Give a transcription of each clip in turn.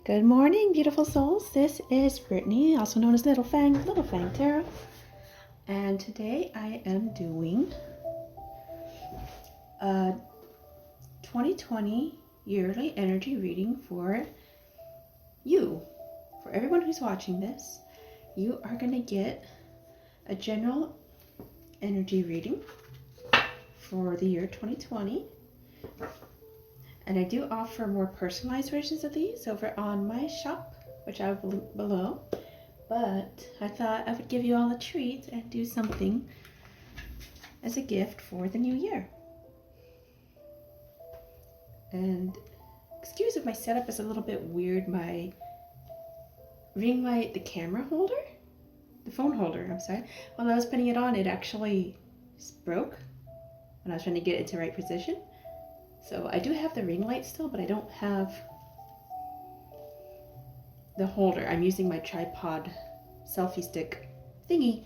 Good morning, beautiful souls. This is Brittany, also known as Little Fang Tarot. And today I am doing a 2020 yearly energy reading for you. For everyone who's watching this, you are going to get a general energy reading for the year 2020. And I do offer more personalized versions of these over on my shop, which I will link below. But I thought I would give you all a treat and do something as a gift for the new year. And excuse if my setup is a little bit weird. My ring light, the camera holder, the phone holder, I'm sorry. While I was putting it on, it actually broke when I was trying to get it into the right position. So I do have the ring light still, but I don't have the holder. I'm using my tripod selfie stick thingy.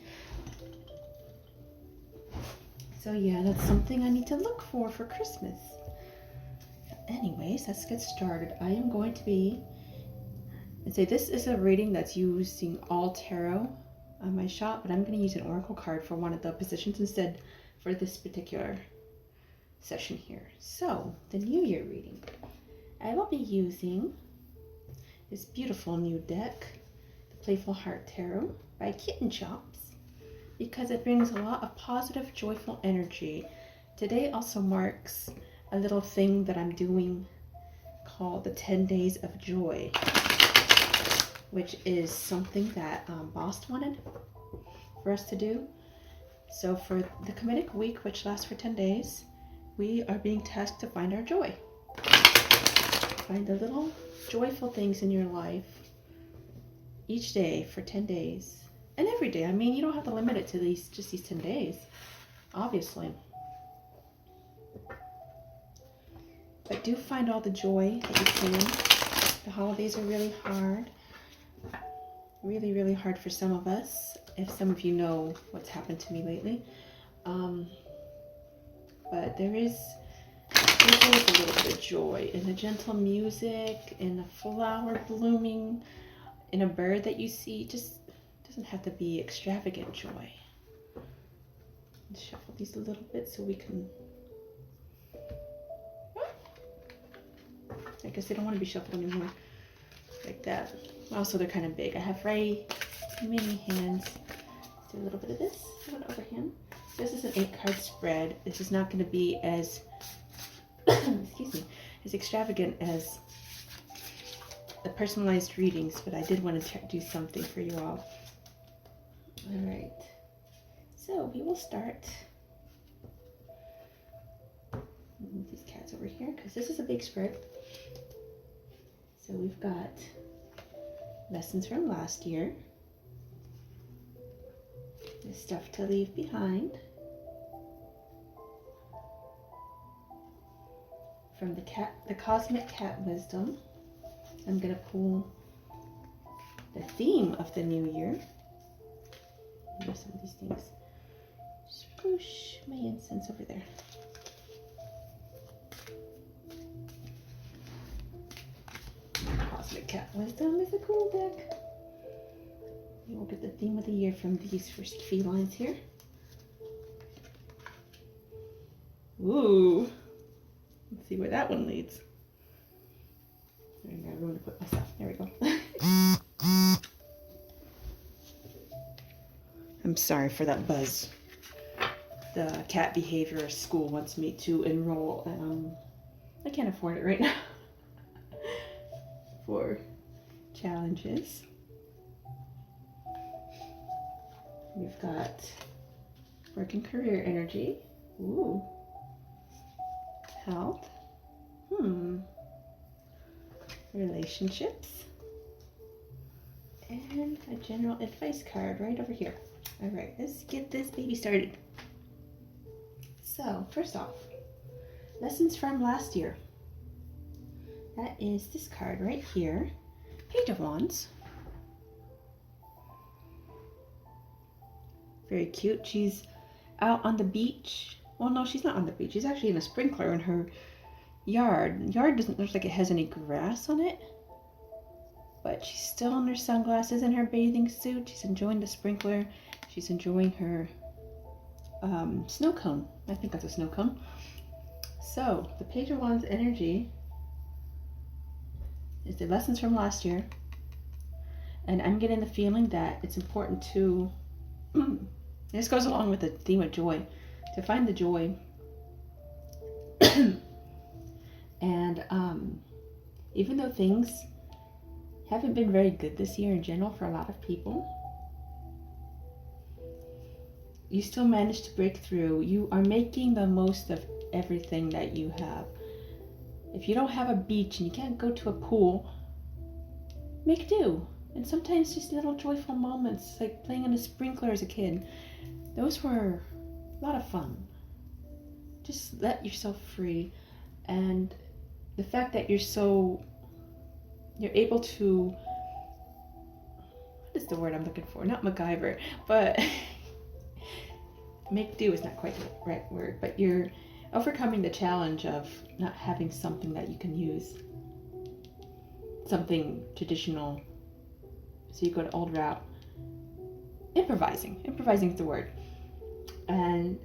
So yeah, that's something I need to look for Christmas. Anyways, let's get started. I am going to be, and say this is a reading that's using all tarot on my shop, but I'm going to use an oracle card for one of the positions instead for this particular session here. So the New Year reading, I will be using this beautiful new deck, the Playful Heart Tarot by Kitten Chops, because it brings a lot of positive, joyful energy. Today also marks a little thing that I'm doing called the 10 Days of Joy, which is something that Boss wanted for us to do. So for the Comedic Week, which lasts for 10 days, we are being tasked to find our joy. Find the little joyful things in your life each day for 10 days. And every day. I mean, you don't have to limit it to just these 10 days, obviously. But do find all the joy that you can. The holidays are really hard. Really, really hard for some of us. If some of you know what's happened to me lately. But there's always a little bit of joy in the gentle music, in a flower blooming, in a bird that you see. Just doesn't have to be extravagant joy. Let's shuffle these a little bit so we can. I guess they don't want to be shuffled anymore like that. Also, they're kind of big. I have very many hands. Let's do a little bit of this. One overhand. This is an 8-card spread. This is not going to be as, excuse me, as extravagant as the personalized readings, but I did want to do something for you all. All right. So we will start. Move these cats over here because this is a big spread. So we've got lessons from last year. The stuff to leave behind. From the Cosmic Cat Wisdom, I'm going to pull the theme of the new year. Move some of these things. Swoosh my incense over there. Cosmic Cat Wisdom is a cool deck. We will get the theme of the year from these first few lines here. Ooh. Let's see where that one leads. I got room to put myself. There we go. I'm sorry for that buzz. The cat behavior school wants me to enroll. I can't afford it right now for challenges. We've got work and career energy. Ooh. Health. Relationships. And a general advice card right over here. All right, let's get this baby started. So, first off, lessons from last year. That is this card right here. Page of Wands. Very cute. She's out on the beach. Well, no, she's not on the beach. She's actually in a sprinkler in her yard. Yard doesn't look like it has any grass on it. but she's still in her sunglasses and her bathing suit. She's enjoying the sprinkler. She's enjoying her snow cone. I think that's a snow cone. So the Page of Wands energy is the lessons from last year. And I'm getting the feeling that it's important to, this goes along with the theme of joy, to find the joy. And even though things haven't been very good this year in general for a lot of people, you still managed to break through. You are making the most of everything that you have. If you don't have a beach and you can't go to a pool, make do. And sometimes just little joyful moments, like playing in a sprinkler as a kid, those were a lot of fun. Just let yourself free. And the fact that you're able to, what is the word I'm looking for? Not MacGyver, but make do is not quite the right word, but you're overcoming the challenge of not having something that you can use, something traditional. So you go the old route. Improvising is the word. And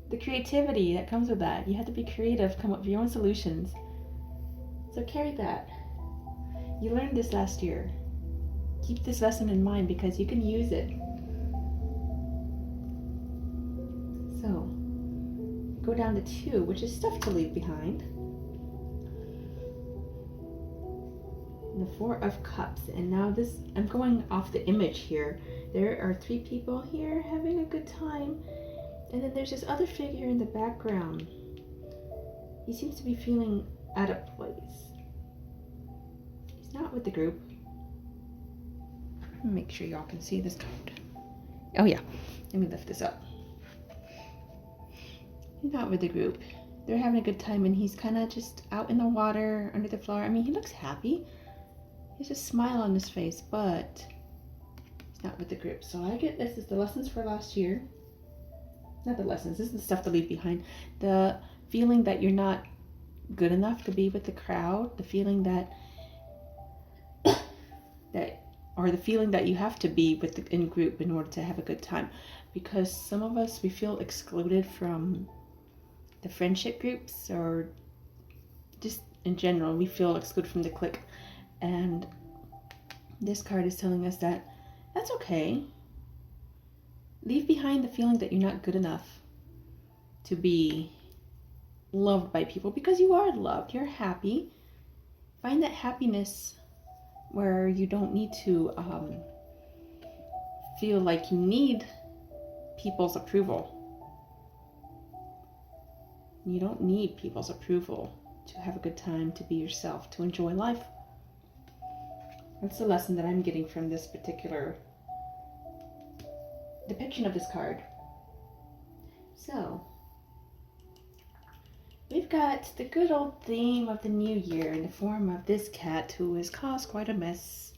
the creativity that comes with that. You have to be creative, come up with your own solutions. So carry that. You learned this last year. Keep this lesson in mind because you can use it. So, go down to 2, which is stuff to leave behind. And the 4 of Cups. And now this, I'm going off the image here. There are 3 people here having a good time. And then there's this other figure in the background. He seems to be feeling out of place. He's not with the group. Make sure y'all can see this card. Oh yeah, let me lift this up. He's not with the group. They're having a good time and he's kind of just out in the water, under the flower. I mean, he looks happy. He has a smile on his face, but he's not with the group. So I get this is the lessons for last year. Not the lessons, this is the stuff to leave behind. The feeling that you're not good enough to be with the crowd, the feeling that or the feeling that you have to be with the in group in order to have a good time. Because some of us, we feel excluded from the friendship groups, or just in general, we feel excluded from the clique. And this card is telling us that that's okay. Leave behind the feeling that you're not good enough to be loved by people, because you are loved, you're happy. Find that happiness where you don't need to feel like you need people's approval. You don't need people's approval to have a good time, to be yourself, to enjoy life. That's the lesson that I'm getting from this particular depiction of this card. So, we've got the good old theme of the new year in the form of this cat who has caused quite a mess.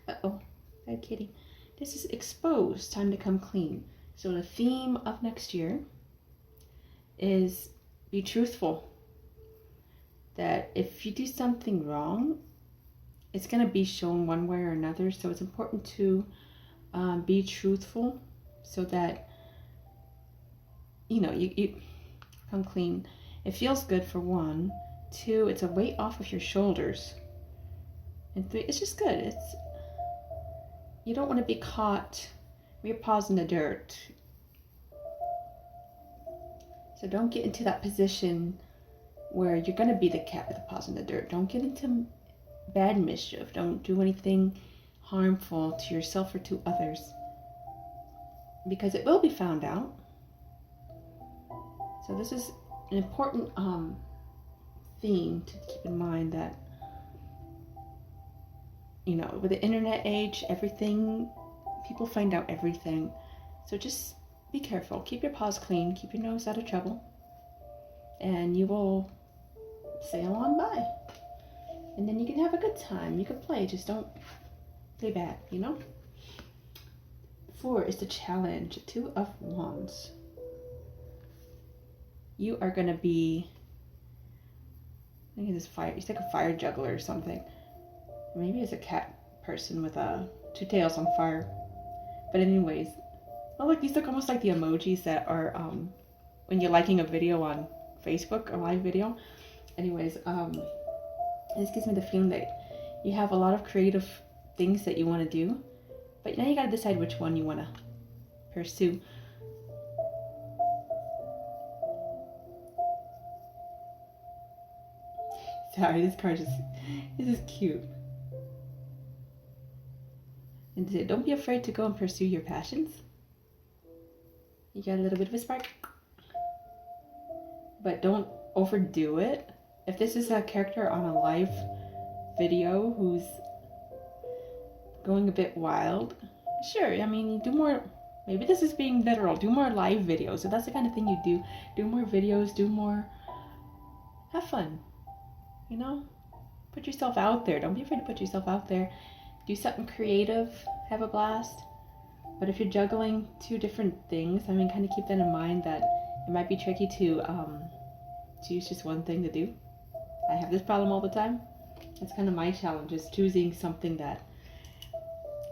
Uh-oh, bad kitty. This is exposed, time to come clean. So the theme of next year is be truthful. That if you do something wrong, it's going to be shown one way or another. So it's important to be truthful so that, you know, you come clean. It feels good for 1. 2, it's a weight off of your shoulders. And 3, it's just good. You don't want to be caught with your paws in the dirt. So don't get into that position where you're going to be the cat with the paws in the dirt. Don't get into bad mischief. Don't do anything harmful to yourself or to others, because it will be found out. So this is an important theme to keep in mind, that, you know, with the internet age, everything, people find out everything. So just be careful. Keep your paws clean. Keep your nose out of trouble. And you will sail on by. And then you can have a good time. You can play. Just don't play bad, you know? 4 is the challenge. 2 of Wands. You are going to be, I think it's fire. It's like a fire juggler or something. Maybe it's a cat person with two tails on fire. But anyways, oh look, these look almost like the emojis that are when you're liking a video on Facebook, a live video. Anyways, this gives me the feeling that you have a lot of creative things that you want to do, but now you gotta decide which one you want to pursue. Sorry, this card is cute. And don't be afraid to go and pursue your passions. You got a little bit of a spark, but don't overdo it. If this is a character on a live video who's going a bit wild, sure, I mean, do more. Maybe this is being literal. Do more live videos. If that's the kind of thing you do, do more videos, do more. Have fun. You know? Put yourself out there. Don't be afraid to put yourself out there. Do something creative. Have a blast. But if you're juggling two different things, I mean, kind of keep that in mind that it might be tricky to choose just one thing to do. I have this problem all the time. That's kind of my challenge, is choosing something that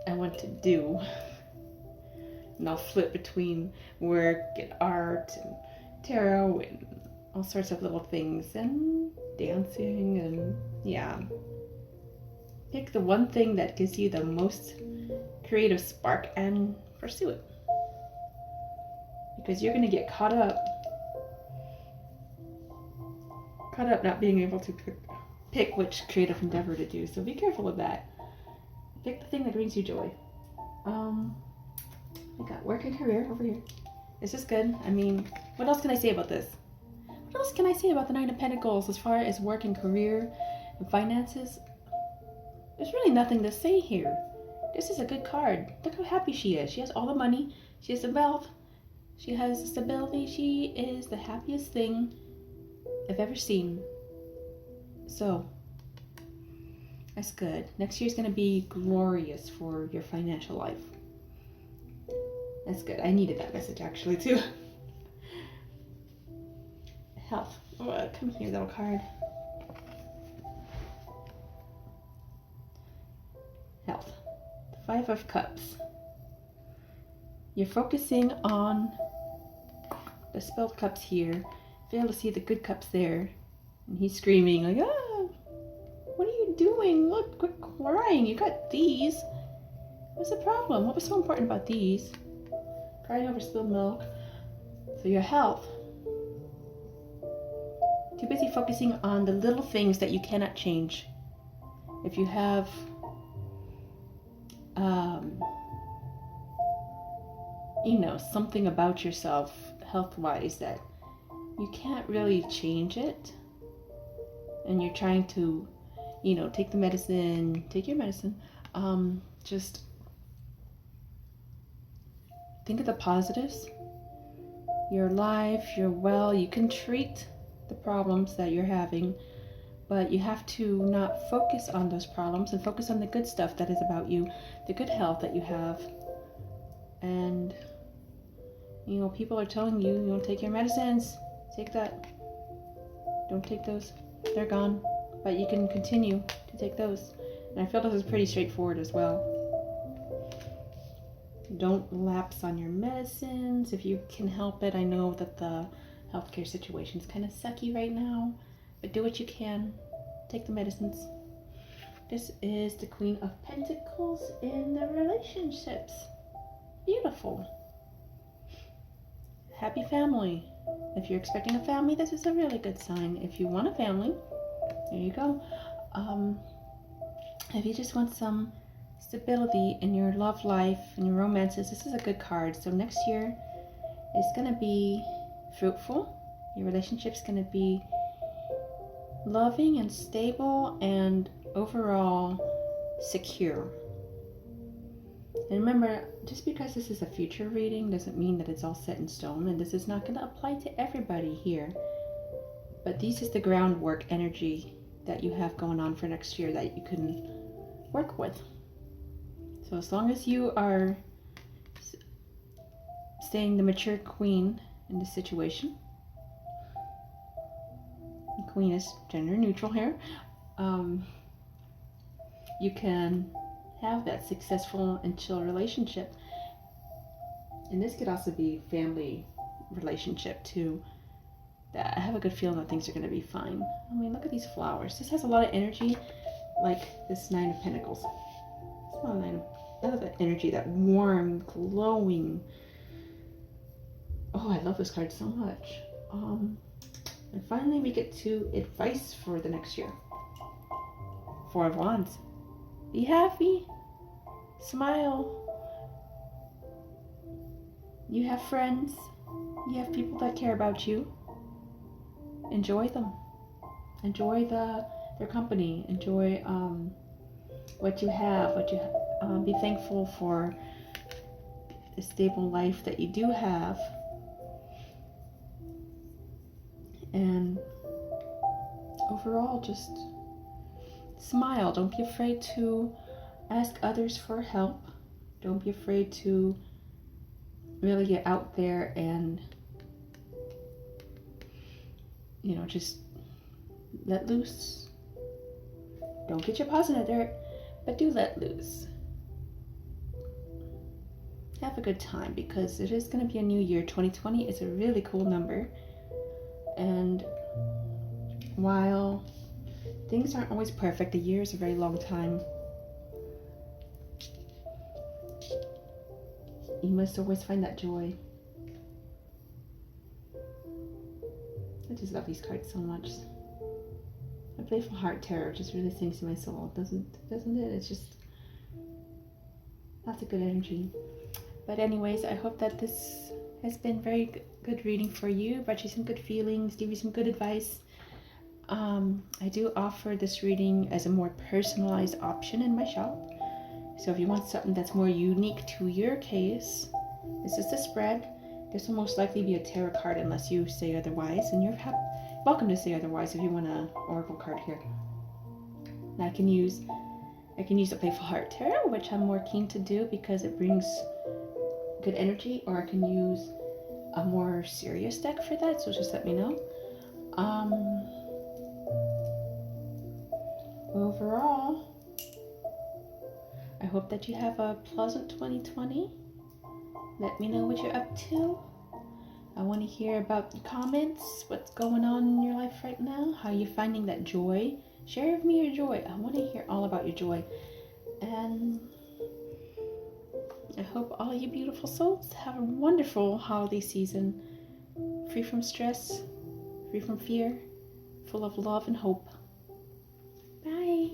I want to do. And I'll flip between work and art and tarot and all sorts of little things and dancing and yeah. Pick the one thing that gives you the most creative spark and pursue it. Because you're going to get caught up not being able to pick which creative endeavor to do. So be careful of that. Pick the thing that brings you joy. I got work and career over here. This is good. I mean, what else can I say about this? What else can I say about the Nine of Pentacles as far as work and career and finances? There's really nothing to say here. This is a good card. Look how happy she is. She has all the money. She has the wealth. She has the stability. She is the happiest thing I've ever seen. So, that's good. Next year's going to be glorious for your financial life. That's good. I needed that message actually too. Health. Oh, come here, little card. Health. The Five of Cups. You're focusing on the spilled cups here. Be able to see the good cups there. And he's screaming like, ah, what are you doing? Look, quit crying. You got these. What's the problem? What was so important about these? Crying over spilled milk. So your health. Too busy focusing on the little things that you cannot change. If you have you know, something about yourself health-wise that you can't really change it, and you're trying to, you know, take your medicine, just think of the positives. You're alive, you're well, you can treat the problems that you're having, but you have to not focus on those problems and focus on the good stuff that is about you, the good health that you have. And you know, people are telling you, you don't take your medicines, take that. Don't take those, they're gone. But you can continue to take those. And I feel this is pretty straightforward as well. Don't lapse on your medicines if you can help it. I know that the healthcare situation is kind of sucky right now, but do what you can. Take the medicines. This is the Queen of Pentacles in the relationships. Beautiful. Happy family. If you're expecting a family, this is a really good sign. If you want a family, there you go. If you just want some stability in your love life and your romances, this is a good card. So next year is going to be fruitful. Your relationship's going to be loving and stable and overall secure. And remember, just because this is a future reading doesn't mean that it's all set in stone, and this is not going to apply to everybody here. But this is the groundwork energy that you have going on for next year that you can work with. So as long as you are staying the mature queen in this situation, the queen is gender neutral here, you can have that successful and chill relationship. And this could also be family relationship too. That I have a good feeling that things are going to be fine. I mean, look at these flowers. This has a lot of energy, like this Nine of Pentacles. It's not a nine of, I love that energy, that warm, glowing. Oh, I love this card so much. And finally, we get to advice for the next year. Four of Wands. Be happy. Smile. You have friends. You have people that care about you. Enjoy them. Enjoy their company. Enjoy what you have. Be thankful for the stable life that you do have. And overall, just smile. Don't be afraid to ask others for help. Don't be afraid to really get out there and, just let loose. Don't get your paws in the dirt, but do let loose. Have a good time, because it is going to be a new year. 2020 is a really cool number. And while things aren't always perfect, a year is a very long time. You must always find that joy. I just love these cards so much. A Playful Heart Tarot just really sings to my soul, doesn't it? It's just lots of good energy. But anyways, I hope that this has been very good reading for you, brought you some good feelings, gave you some good advice. I do offer this reading as a more personalized option in my shop. So if you want something that's more unique to your case, this is the spread. This will most likely be a tarot card unless you say otherwise, and you're welcome to say otherwise if you want an oracle card here. And I can use a Playful Heart Tarot, which I'm more keen to do because it brings good energy, or I can use a more serious deck for that, so just let me know. Overall, I hope that you have a pleasant 2020. Let me know what you're up to. I want to hear about the comments, what's going on in your life right now, how you're finding that joy. Share with me your joy. I want to hear all about your joy. And I hope all you beautiful souls have a wonderful holiday season, free from stress, free from fear, full of love and hope. Bye.